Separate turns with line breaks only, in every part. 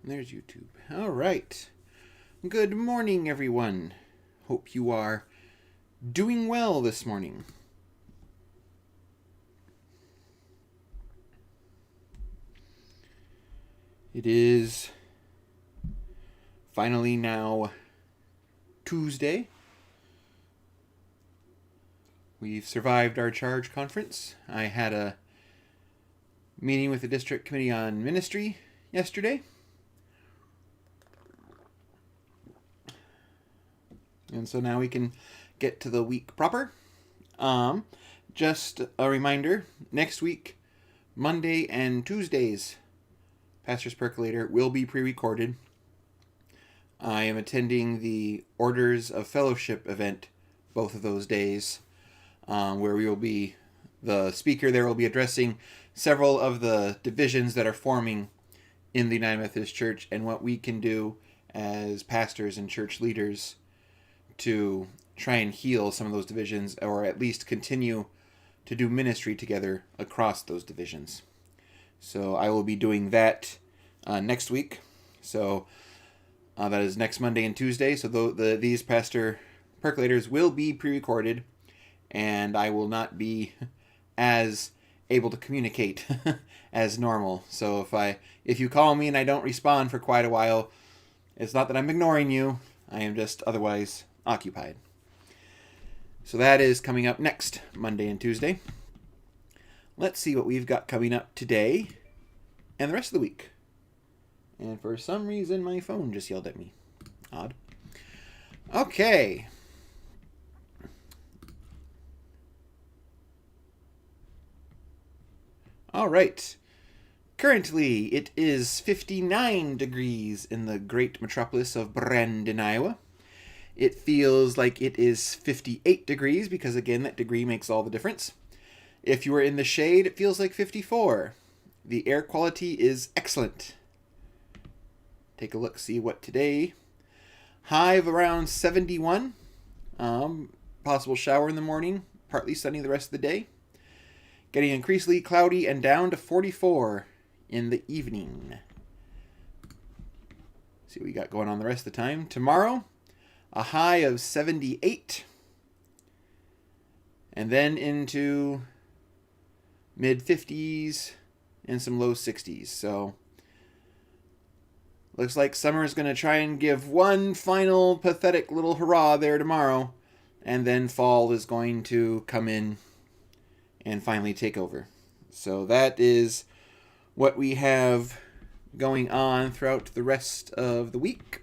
There's YouTube. All right. Good morning, everyone. Hope you are doing well this morning. It is finally now Tuesday. We've survived our charge conference. I had a meeting with the District Committee on Ministry yesterday. And so now we can get to the week proper. Just a reminder, next week, Monday and Tuesdays, Pastor's Percolator will be pre-recorded. I am attending the Orders of Fellowship event both of those days, where we will be, the speaker there will be addressing several of the divisions that are forming in the United Methodist Church and what we can do as pastors and church leaders to try and heal some of those divisions, or at least continue to do ministry together across those divisions. So I will be doing that next week. So that is next Monday and Tuesday. So these Pastor Percolators will be pre-recorded, and I will not be as able to communicate as normal. So if you call me and I don't respond for quite a while, it's not that I'm ignoring you. I am just otherwise occupied. So that is coming up next Monday and Tuesday. Let's see what we've got coming up today and the rest of the week. And for some reason, my phone just yelled at me. Odd. Okay. All right. Currently, it is 59 degrees in the great metropolis of Brandon, Iowa. It feels like it is 58 degrees because, again, that degree makes all the difference. If you are in the shade, it feels like 54. The air quality is excellent. Take a look, see what today. High of around 71. Possible shower in the morning, partly sunny the rest of the day. Getting increasingly cloudy and down to 44 in the evening. See what we got going on the rest of the time. Tomorrow, a high of 78. And then into mid-50s and some low 60s. So looks like summer is going to try and give one final pathetic little hurrah there tomorrow. And then fall is going to come in and finally take over. So that is what we have going on throughout the rest of the week.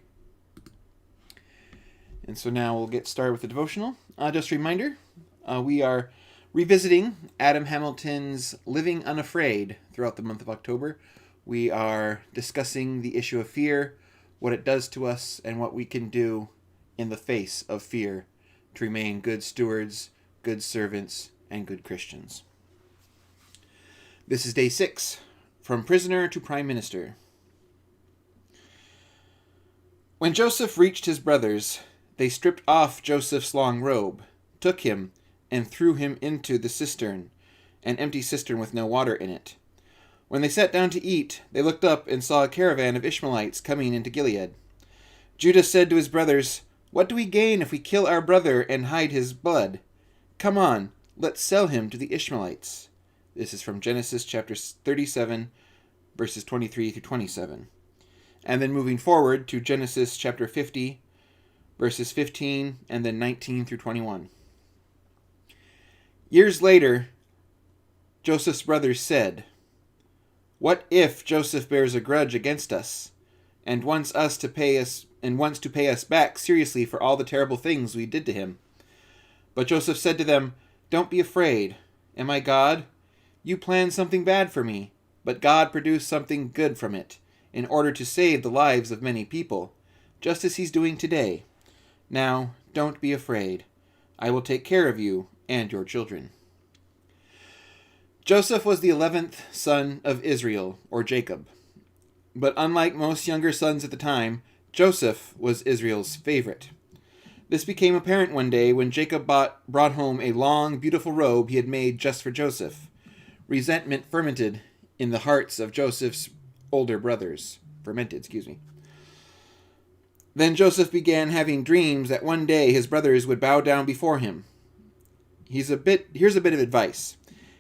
And so now we'll get started with the devotional. Just a reminder, we are revisiting Adam Hamilton's Living Unafraid throughout the month of October. We are discussing the issue of fear, what it does to us, and what we can do in the face of fear to remain good stewards, good servants, and good Christians. This is day 6, From Prisoner to Prime Minister. When Joseph reached his brothers, they stripped off Joseph's long robe, took him, and threw him into the cistern, an empty cistern with no water in it. When they sat down to eat, they looked up and saw a caravan of Ishmaelites coming into Gilead. Judah said to his brothers, "What do we gain if we kill our brother and hide his blood? Come on, let's sell him to the Ishmaelites." This is from Genesis chapter 37, verses 23 through 27. And then moving forward to Genesis chapter 50, verses 15 and then 19 through 21. Years later, Joseph's brothers said, "What if Joseph bears a grudge against us and wants to pay us back seriously for all the terrible things we did to him?" But Joseph said to them, "Don't be afraid. Am I God? You planned something bad for me, but God produced something good from it, in order to save the lives of many people, just as he's doing today. Now, don't be afraid. I will take care of you and your children." Joseph was the 11th son of Israel, or Jacob. But unlike most younger sons at the time, Joseph was Israel's favorite. This became apparent one day when Jacob brought home a long, beautiful robe he had made just for Joseph. Resentment fermented in the hearts of Joseph's older brothers. fermented. Then Joseph began having dreams that one day his brothers would bow down before him. Here's a bit of advice.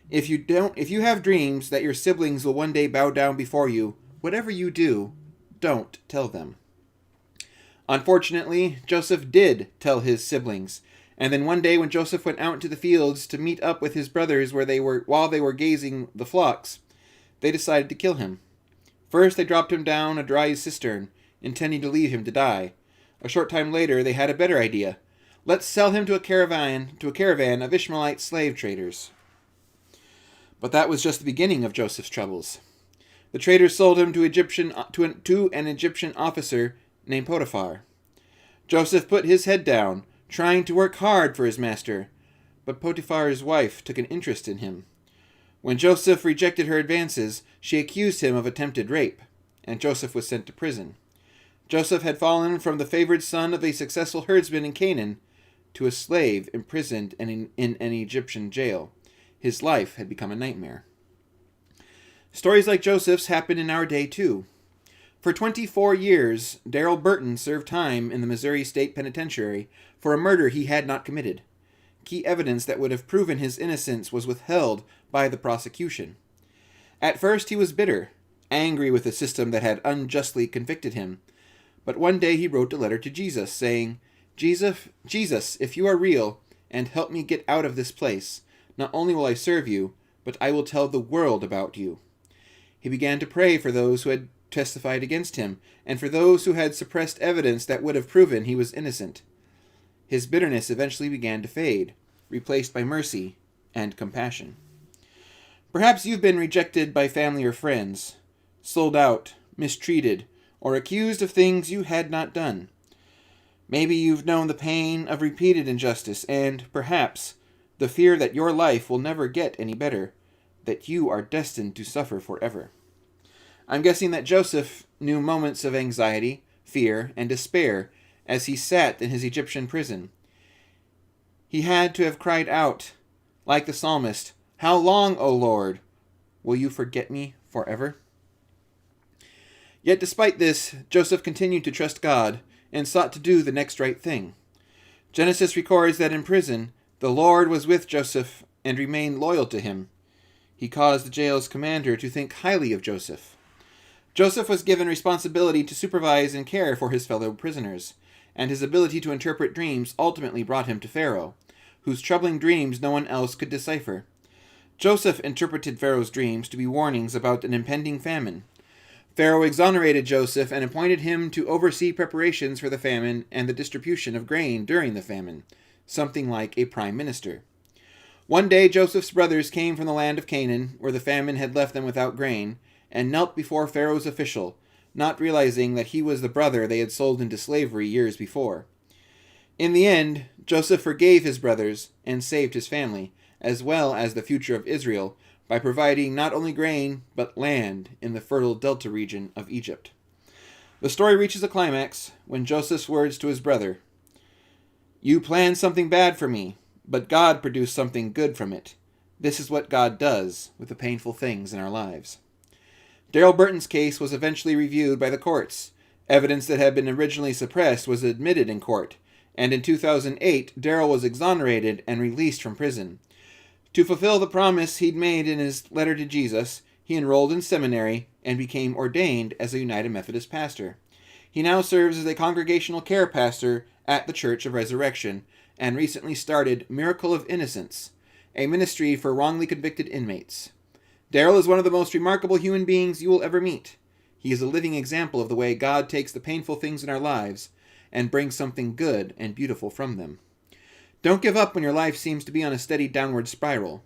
If you have dreams that your siblings will one day bow down before you, whatever you do, don't tell them. Unfortunately, Joseph did tell his siblings, and then one day when Joseph went out into the fields to meet up with his brothers while they were gazing the flocks, they decided to kill him. First, they dropped him down a dry cistern, intending to leave him to die. A short time later, they had a better idea. Let's sell him to a caravan of Ishmaelite slave traders. But that was just the beginning of Joseph's troubles. The traders sold him to an Egyptian officer named Potiphar. Joseph put his head down, trying to work hard for his master, but Potiphar's wife took an interest in him. When Joseph rejected her advances, she accused him of attempted rape, and Joseph was sent to prison. Joseph had fallen from the favored son of a successful herdsman in Canaan to a slave imprisoned in an Egyptian jail. His life had become a nightmare. Stories like Joseph's happen in our day too. For 24 years, Darrell Burton served time in the Missouri State Penitentiary for a murder he had not committed. Key evidence that would have proven his innocence was withheld by the prosecution. At first he was bitter, angry with the system that had unjustly convicted him. But one day he wrote a letter to Jesus, saying, Jesus, if you are real, and help me get out of this place, not only will I serve you, but I will tell the world about you. He began to pray for those who had testified against him, and for those who had suppressed evidence that would have proven he was innocent. His bitterness eventually began to fade, replaced by mercy and compassion. Perhaps you've been rejected by family or friends, sold out, mistreated, or accused of things you had not done. Maybe you've known the pain of repeated injustice and, perhaps, the fear that your life will never get any better, that you are destined to suffer forever. I'm guessing that Joseph knew moments of anxiety, fear, and despair as he sat in his Egyptian prison. He had to have cried out, like the psalmist, "How long, O Lord, will you forget me forever?" Yet despite this, Joseph continued to trust God and sought to do the next right thing. Genesis records that in prison, the Lord was with Joseph and remained loyal to him. He caused the jail's commander to think highly of Joseph. Joseph was given responsibility to supervise and care for his fellow prisoners, and his ability to interpret dreams ultimately brought him to Pharaoh, whose troubling dreams no one else could decipher. Joseph interpreted Pharaoh's dreams to be warnings about an impending famine. Pharaoh exonerated Joseph and appointed him to oversee preparations for the famine and the distribution of grain during the famine, something like a prime minister. One day Joseph's brothers came from the land of Canaan, where the famine had left them without grain, and knelt before Pharaoh's official, not realizing that he was the brother they had sold into slavery years before. In the end, Joseph forgave his brothers and saved his family, as well as the future of Israel, by providing not only grain, but land in the fertile delta region of Egypt. The story reaches a climax when Joseph's words to his brother, "You planned something bad for me, but God produced something good from it. This is what God does with the painful things in our lives." Darrell Burton's case was eventually reviewed by the courts. Evidence that had been originally suppressed was admitted in court, and in 2008, Darrell was exonerated and released from prison. To fulfill the promise he'd made in his letter to Jesus, he enrolled in seminary and became ordained as a United Methodist pastor. He now serves as a congregational care pastor at the Church of Resurrection, and recently started Miracle of Innocence, a ministry for wrongly convicted inmates. Darrell is one of the most remarkable human beings you will ever meet. He is a living example of the way God takes the painful things in our lives and brings something good and beautiful from them. Don't give up when your life seems to be on a steady downward spiral.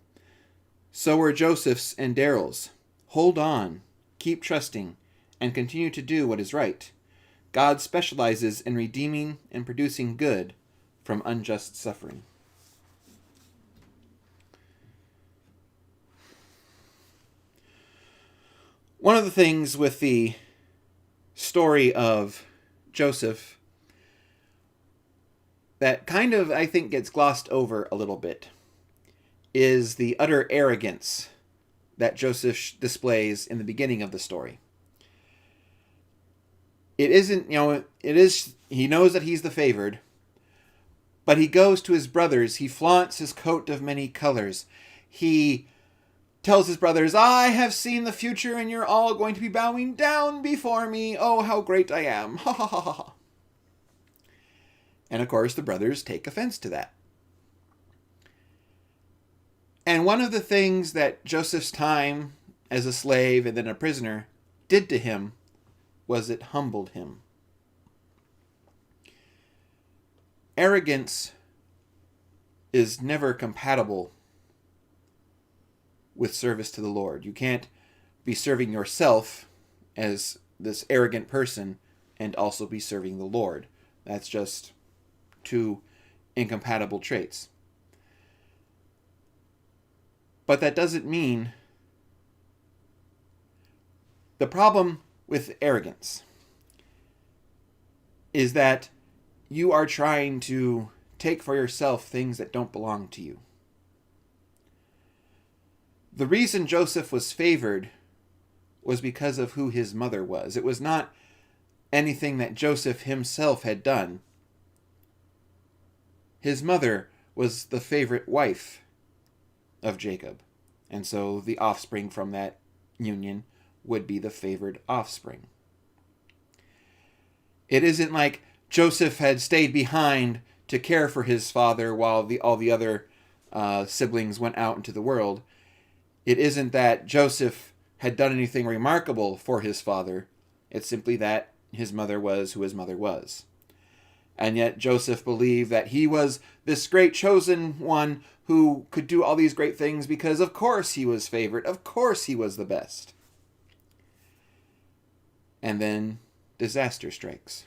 So were Joseph's and Darrell's. Hold on, keep trusting, and continue to do what is right. God specializes in redeeming and producing good from unjust suffering. One of the things with the story of Joseph that kind of, I think, gets glossed over a little bit is the utter arrogance that Joseph displays in the beginning of the story. it isn't, he knows that he's the favored, but he goes to his brothers. He flaunts his coat of many colors. He tells his brothers, I have seen the future and you're all going to be bowing down before me. Oh, how great I am. Ha ha ha ha. And of course, the brothers take offense to that. And one of the things that Joseph's time as a slave and then a prisoner did to him was it humbled him. Arrogance is never compatible with service to the Lord. You can't be serving yourself as this arrogant person and also be serving the Lord. That's just two incompatible traits. But that doesn't mean... The problem with arrogance is that you are trying to take for yourself things that don't belong to you. The reason Joseph was favored was because of who his mother was. It was not anything that Joseph himself had done. His mother was the favorite wife of Jacob, and so the offspring from that union would be the favored offspring. It isn't like Joseph had stayed behind to care for his father while all the other siblings went out into the world. It isn't that Joseph had done anything remarkable for his father. It's simply that his mother was who his mother was. And yet Joseph believed that he was this great chosen one who could do all these great things because of course he was favored. Of course he was the best. And then disaster strikes.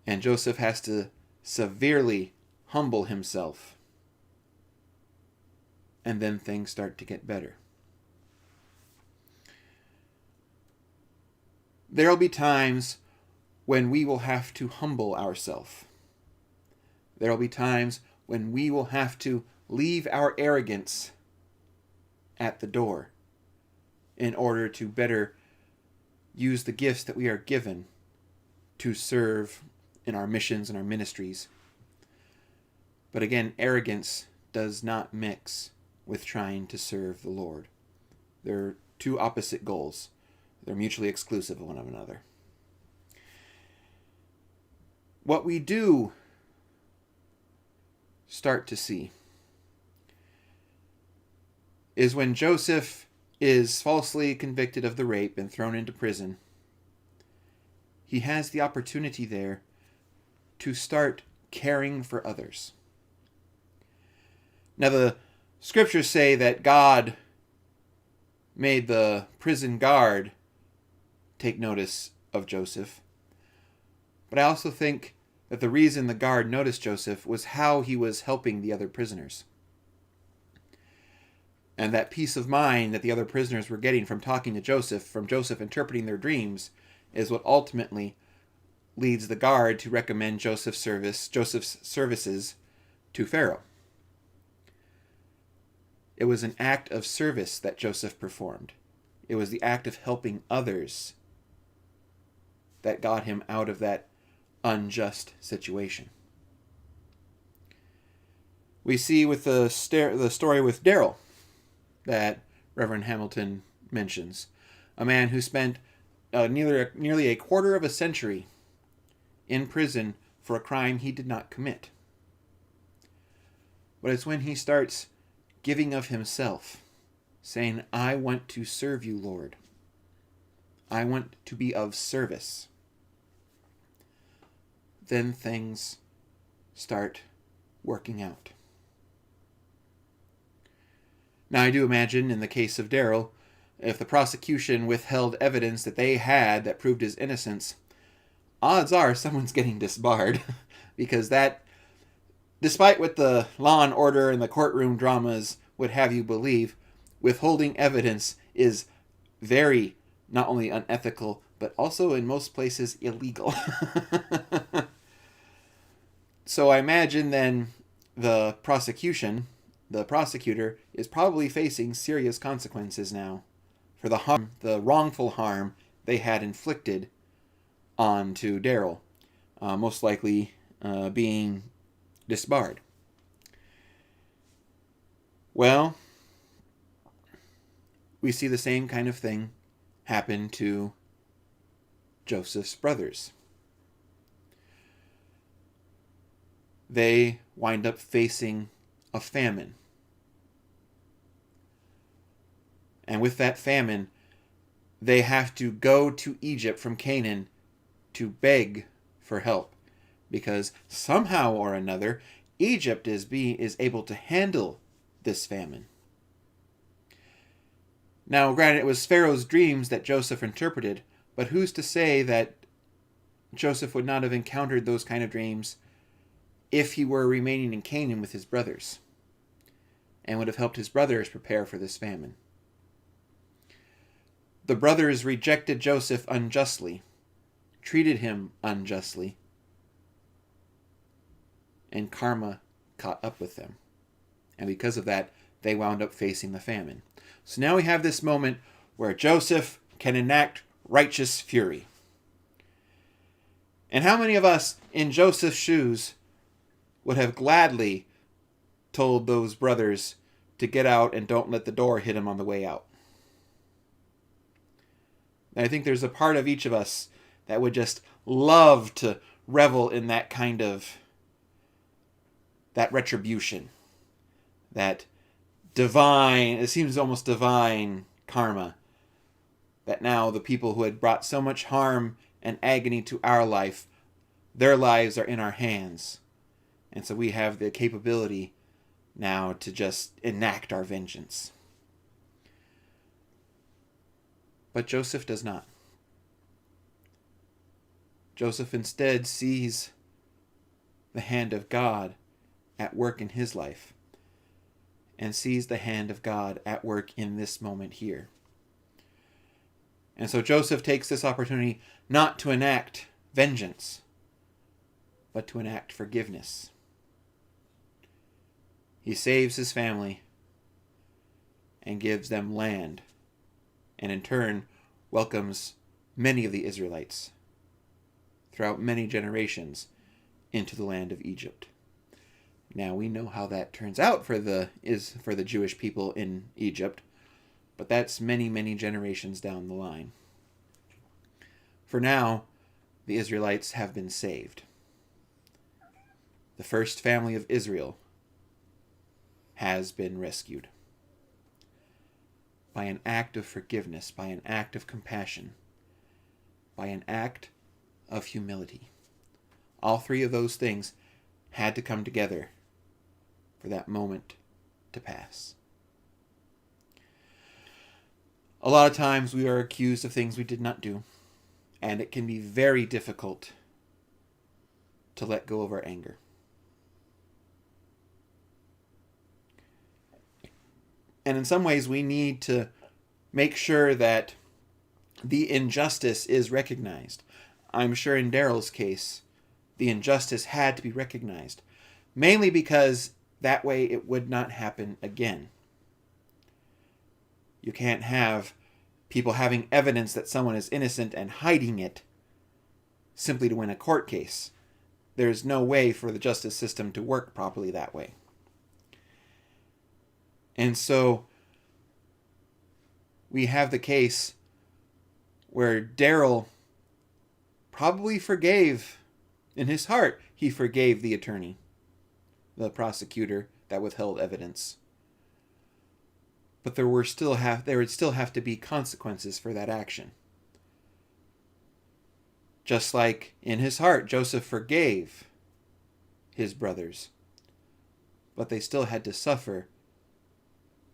And Joseph has to severely humble himself. And then things start to get better. There will be times when we will have to humble ourselves. There will be times when we will have to leave our arrogance at the door in order to better use the gifts that we are given to serve in our missions and our ministries. But again, arrogance does not mix with trying to serve the Lord. They're two opposite goals. They're mutually exclusive of one another. What we do start to see is when Joseph is falsely convicted of the rape and thrown into prison, he has the opportunity there to start caring for others. Now, the scriptures say that God made the prison guard take notice of Joseph. But I also think that the reason the guard noticed Joseph was how he was helping the other prisoners. And that peace of mind that the other prisoners were getting from talking to Joseph, from Joseph interpreting their dreams, is what ultimately leads the guard to recommend Joseph's services to Pharaoh. It was an act of service that Joseph performed. It was the act of helping others that got him out of that unjust situation. We see with the story with Darrell that Reverend Hamilton mentions, a man who spent nearly a quarter of a century in prison for a crime he did not commit. But it's when he starts giving of himself, saying, I want to serve you, Lord. I want to be of service. Then things start working out. Now, I do imagine in the case of Darrell, if the prosecution withheld evidence that they had that proved his innocence, odds are someone's getting disbarred because that, despite what the law and order and the courtroom dramas would have you believe, withholding evidence is very not only unethical, but also in most places illegal. So I imagine then the prosecutor is probably facing serious consequences now for the wrongful harm they had inflicted onto Daryl, most likely being disbarred. Well, we see the same kind of thing happen to Joseph's brothers. They wind up facing a famine. And with that famine, they have to go to Egypt from Canaan to beg for help, because somehow or another Egypt is able to handle this famine. Now, granted, it was Pharaoh's dreams that Joseph interpreted, but who's to say that Joseph would not have encountered those kind of dreams if he were remaining in Canaan with his brothers, and would have helped his brothers prepare for this famine? The brothers rejected Joseph unjustly, treated him unjustly, and karma caught up with them. And because of that, they wound up facing the famine. So now we have this moment where Joseph can enact righteous fury. And how many of us in Joseph's shoes would have gladly told those brothers to get out and don't let the door hit him on the way out? And I think there's a part of each of us that would just love to revel in that kind of, that retribution, that divine, it seems almost divine karma, that now the people who had brought so much harm and agony to our life, their lives are in our hands. And so we have the capability now to just enact our vengeance. But Joseph does not. Joseph instead sees the hand of God at work in his life, and sees the hand of God at work in this moment here. And so Joseph takes this opportunity not to enact vengeance, but to enact forgiveness. He saves his family and gives them land, and in turn welcomes many of the Israelites throughout many generations into the land of Egypt. Now we know how that turns out for the Jewish people in Egypt, but that's many, many generations down the line. For now, the Israelites have been saved. The first family of Israel has been rescued by an act of forgiveness, by an act of compassion, by an act of humility. All three of those things had to come together for that moment to pass. A lot of times we are accused of things we did not do, and it can be very difficult to let go of our anger. And in some ways we need to make sure that the injustice is recognized. I'm sure in Daryl's case, the injustice had to be recognized, mainly because that way it would not happen again. You can't have people having evidence that someone is innocent and hiding it simply to win a court case. There's no way for the justice system to work properly that way. And so we have the case where Daryl probably forgave, in his heart, he forgave the attorney, the prosecutor that withheld evidence. But there would still have to be consequences for that action. Just like in his heart, Joseph forgave his brothers, but they still had to suffer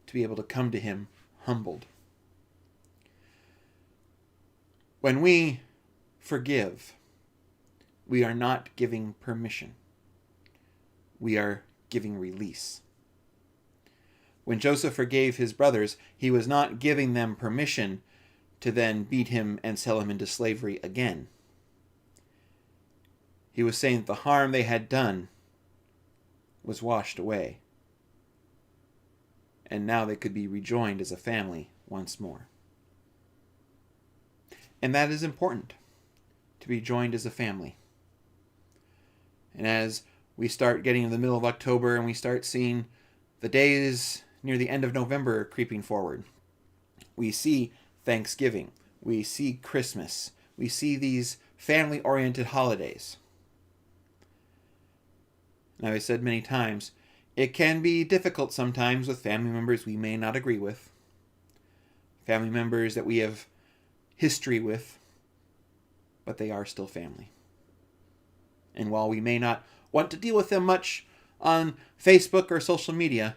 to be able to come to him humbled. When we forgive, we are not giving permission. We are giving release. When Joseph forgave his brothers, he was not giving them permission to then beat him and sell him into slavery again. He was saying that the harm they had done was washed away, and now they could be rejoined as a family once more. And that is important, to be joined as a family. And as we start getting in the middle of October and we start seeing the days near the end of November creeping forward, we see Thanksgiving, we see Christmas, we see these family-oriented holidays. Now, I said many times, it can be difficult sometimes with family members we may not agree with, family members that we have history with, but they are still family. And while we may not want to deal with them much on Facebook or social media,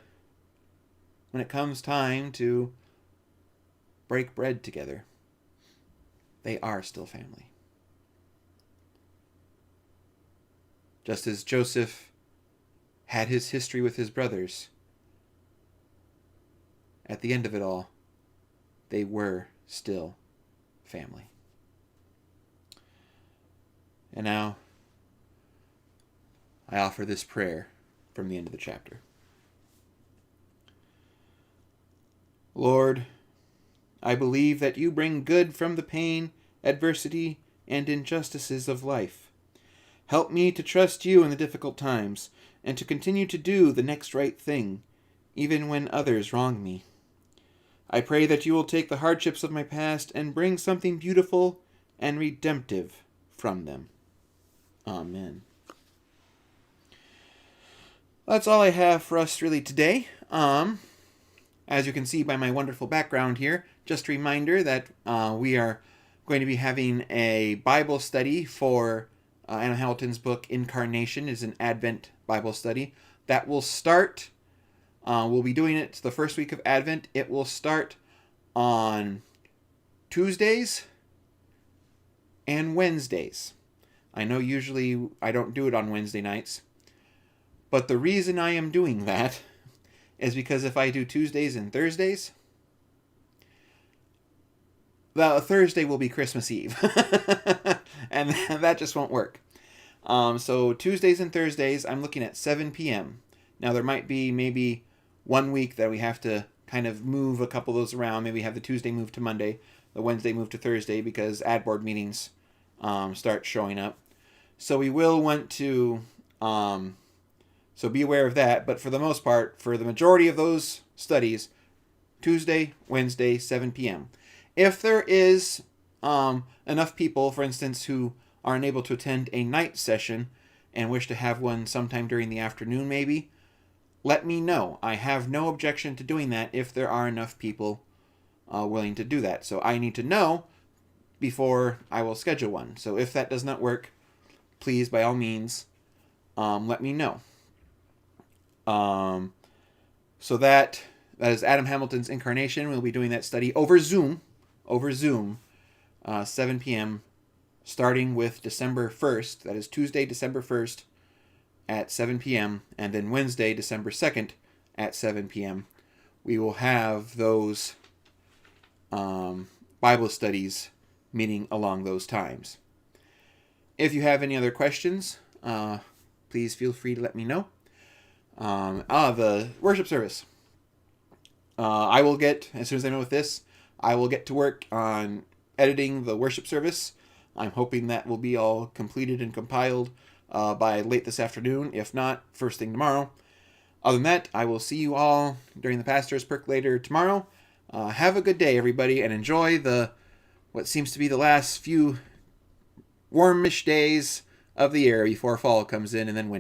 when it comes time to break bread together, they are still family. Just as Joseph had his history with his brothers, at the end of it all, they were still family. And now, I offer this prayer from the end of the chapter. Lord, I believe that you bring good from the pain, adversity, and injustices of life. Help me to trust you in the difficult times, and to continue to do the next right thing, even when others wrong me. I pray that you will take the hardships of my past and bring something beautiful and redemptive from them. Amen. That's all I have for us really today. As you can see by my wonderful background here, just a reminder that we are going to be having a Bible study for Anna Hamilton's book, Incarnation. Is an Advent Bible study. That will start, we'll be doing it the first week of Advent. It will start on Tuesdays and Wednesdays. I know usually I don't do it on Wednesday nights, but the reason I am doing that is because if I do Tuesdays and Thursdays, the Thursday will be Christmas Eve. And that just won't work. So Tuesdays and Thursdays, I'm looking at 7 p.m. Now, there might be maybe 1 week that we have to kind of move a couple of those around. Maybe have the Tuesday move to Monday, the Wednesday move to Thursday, because ad board meetings start showing up. So we will want to... So be aware of that. But for the most part, for the majority of those studies, Tuesday, Wednesday, 7 p.m. If there is enough people, for instance, who are unable to attend a night session and wish to have one sometime during the afternoon maybe, let me know. I have no objection to doing that if there are enough people willing to do that. So I need to know before I will schedule one. So if that does not work, please, by all means, let me know. So that is Adam Hamilton's Incarnation. We'll be doing that study over Zoom, 7 p.m., starting with December 1st. That is Tuesday, December 1st at 7 p.m., and then Wednesday, December 2nd at 7 p.m. We will have those Bible studies meeting along those times. If you have any other questions, please feel free to let me know. The worship service. I will get, as soon as I'm done with this, I will get to work on editing the worship service. I'm hoping that will be all completed and compiled by late this afternoon, if not, first thing tomorrow. Other than that, I will see you all during the Pastor's Percolator tomorrow. Have a good day, everybody, and enjoy what seems to be the last few warmish days of the year before fall comes in and then winter.